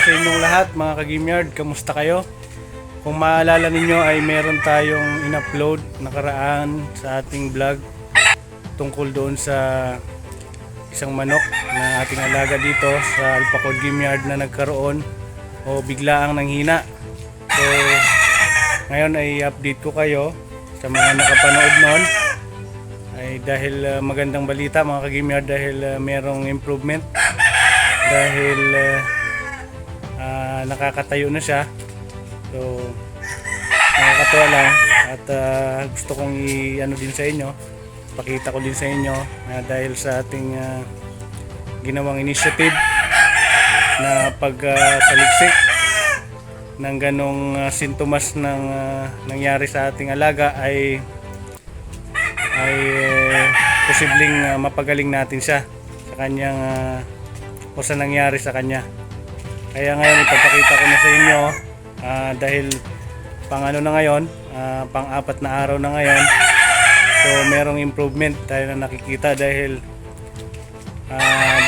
sa inyong lahat mga ka-Gameyard, kamusta kayo? Kung maalala ninyo ay meron tayong in-upload nakaraan sa ating vlog tungkol doon sa isang manok na ating alaga dito sa Alpacode Gameyard na nagkaroon o biglaang nanghina. So ngayon ay update ko kayo sa mga nakapanood noon ay dahil magandang balita mga ka-Gameyard, dahil merong improvement, dahil nakakatayo na siya. So nakakatuwa lang at gusto kong i-ano din sa inyo, pakita ko din sa inyo dahil sa ating ginawang initiative na pagsaliksik ng ganong sintomas ng nangyari sa ating alaga ay posibleng mapagaling natin siya sa kanyang o sa nangyari sa kanya. Kaya ngayon ipapakita ko na sa inyo dahil pang ano na ngayon, pang-apat na araw na ngayon. So merong improvement tayo na nakikita dahil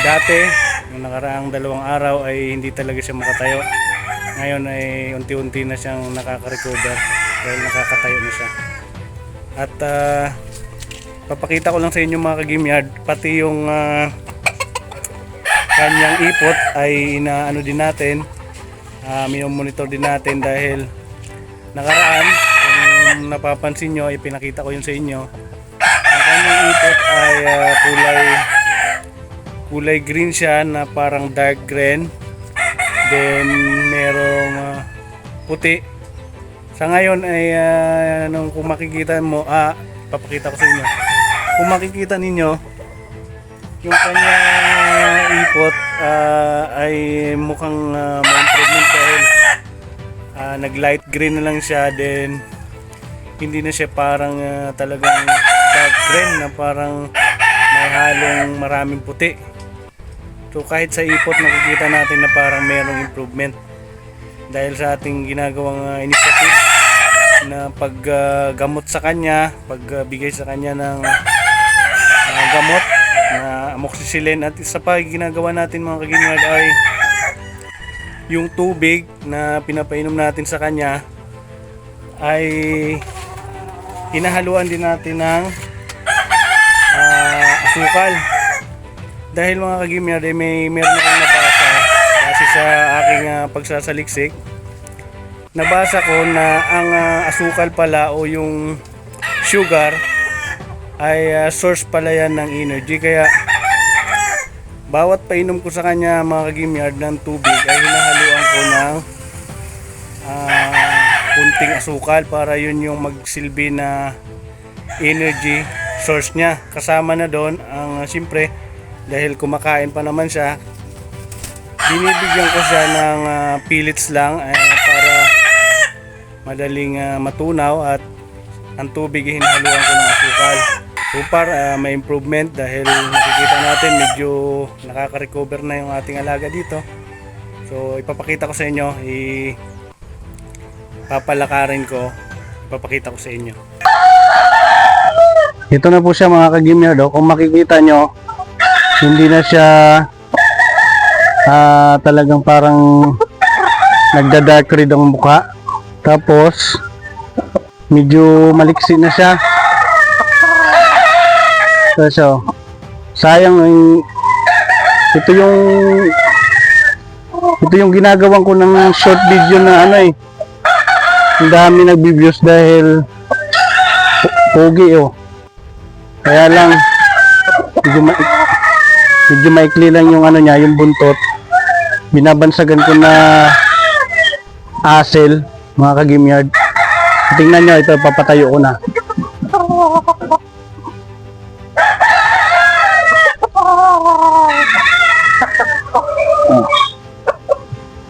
dati yung nakaraang 2 araw ay hindi talaga siya makatayo. Ngayon ay unti-unti na siyang nakaka-recover dahil nakakatayo na siya. At papakita ko lang sa inyo mga ka-Gameyard, pati yung kanyang ipot ay inaano din natin, minomonitor din natin dahil nakaraan, kung napapansin nyo, ipinakita ko yun sa inyo, ang kanyang ipot ay kulay green siya na parang dark green, then merong puti. Sa ngayon ay kung makikita mo, papakita ko sa inyo, kung makikita ninyo yung kanyang ipot ay mukhang may improvement dahil nag light green na lang siya, then hindi na siya parang talagang dark green na parang may halong maraming puti. So kahit sa ipot nakikita natin na parang mayroong improvement dahil sa ating ginagawang initiative na paggamot sa kanya, pagbigay sa kanya ng gamot na amoxicillin. At isa pa ginagawa natin mga ka-Gameyard ay yung tubig na pinapainom natin sa kanya ay hinahaluan din natin ng asukal. Dahil mga ka-Gameyard ay meron akong nabasa kasi sa aking pagsasaliksik, nabasa ko na ang asukal pala o yung sugar ay source pala yan ng energy. Kaya bawat painom ko sa kanya mga ka-Gameyard ng tubig ay hinahaluan ko ng kunting asukal para yun yung magsilbi na energy source niya. Kasama na doon ang siyempre dahil kumakain pa naman siya, binibigyan ko siya ng pellets lang para madaling matunaw, at ang tubig hinahaluan ko ng asukal. So far may improvement dahil nakikita natin medyo nakaka-recover na yung ating alaga dito. So ipapakita ko sa inyo, papalakarin ko, ipapakita ko sa inyo. Ito na po siya mga ka-Gameyard. Kung makikita nyo, hindi na siya talagang parang nagda-dark red ang mukha. Tapos medyo maliksi na siya. So, sayang ito yung ginagawan ko ng short video na ang dami nagbi-views dahil pogi kaya lang medyo maikli lang yung niya, yung buntot. Binabansagan ko na asel mga ka-Gameyard. Tingnan nyo, ito papatayo ko na.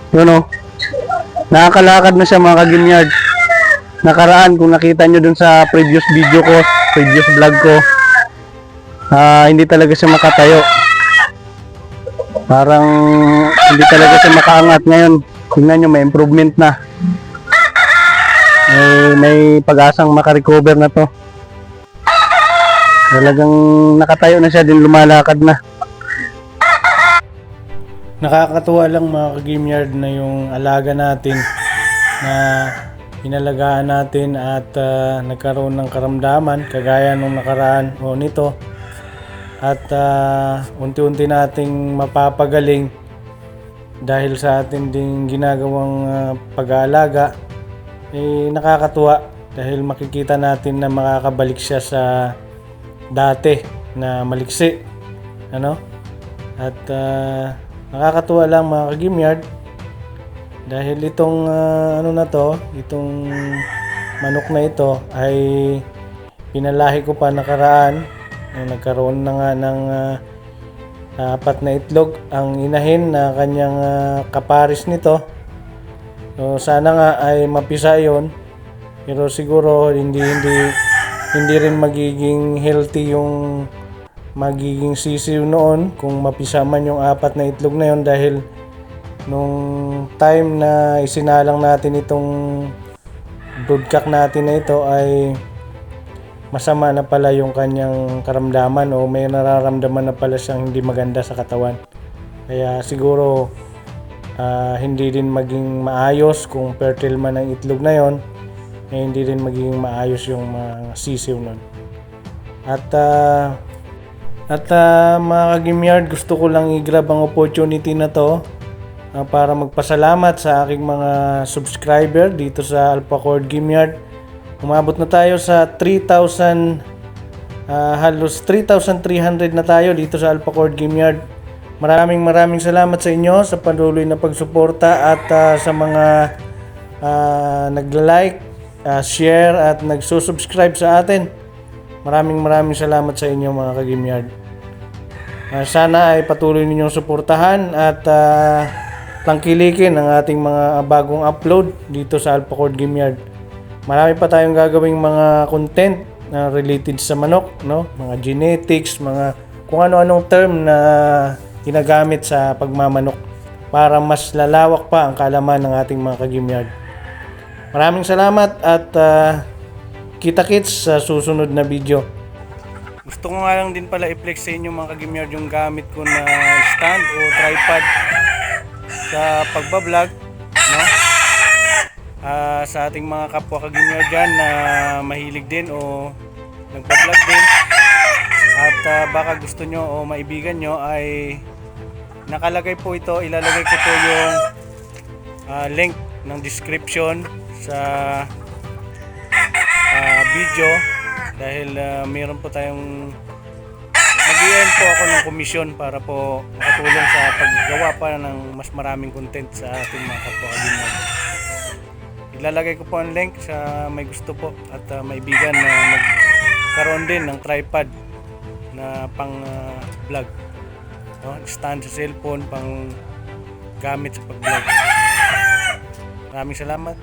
Yun nakakalakad na siya mga ka-Gameyard. Nakaraan kung nakita nyo dun sa previous video ko, previous vlog ko, hindi talaga siya makatayo, parang hindi talaga siya makaangat. Ngayon tingnan nyo, may improvement na, may pag-asang makarecover na to. Talagang nakatayo na siya, din lumalakad na. Nakakatuwa lang mga ka-Gameyard na yung alaga natin na inalagaan natin at nagkaroon ng karamdaman kagaya nung nakaraan o nito, at unti-unti nating mapapagaling dahil sa atin ding ginagawang pag-aalaga. Nakakatuwa dahil makikita natin na makakabalik siya sa dati na maliksi, ano? At nakakatuwa lang mga ka-Gameyard dahil itong itong manok na ito ay pinalahi ko pa nakaraan. Nagkaroon na nga ng 4 na itlog ang inahin na kanyang kaparis nito. So sana nga ay mapisa yon, pero siguro hindi rin magiging healthy yung magiging sisiw noon kung mapisa man yung 4 na itlog na yon, dahil nung time na isinalang natin itong broodcock natin na ito ay masama na pala yung kanyang karamdaman o may nararamdaman na pala siyang hindi maganda sa katawan. Kaya siguro hindi din maging maayos kung fertile man ang itlog na yon, hindi rin magiging maayos yung mga sisiw nun. At mga ka-Gameyard, gusto ko lang i-grab ang opportunity na to para magpasalamat sa aking mga subscriber dito sa Alphacord Gameyard. Umabot na tayo sa 3,000, halos 3,300 na tayo dito sa Alphacord Gameyard. Maraming salamat sa inyo sa patuloy na pagsuporta at sa mga nagla-like, share at nagsusubscribe sa atin. Maraming salamat sa inyo mga ka-Gameyard. Sana ay patuloy ninyong suportahan at tangkilikin ang ating mga bagong upload dito sa Alphacord Gameyard. Marami pa tayong gagawing mga content na related sa manok, no? Mga genetics, mga kung ano-anong term na ginagamit sa pagmamanok para mas lalawak pa ang kaalaman ng ating mga ka-Gameyard. Maraming salamat at kita-kits sa susunod na video. Gusto ko nga lang din pala i-flex sa inyo mga ka-Gameyard yung gamit ko na stand o tripod sa pagbablog, no? Sa ating mga kapwa ka-Gameyard dyan na mahilig din o nagbablog din at baka gusto nyo o maibigan nyo, ay nakalagay po ito, ilalagay ko po yung link ng description sa video, dahil mayroon po tayong mag-i-earn po ako ng komisyon para po makatulong sa paggawa pa ng mas maraming content sa ating mga kapwa ka-Gameyard. Ilalagay ko po ang link sa may gusto po at maibigan na magkaroon din ng tripod na pang vlog, no? Stand sa cellphone pang gamit sa pag-vlog. Maraming salamat.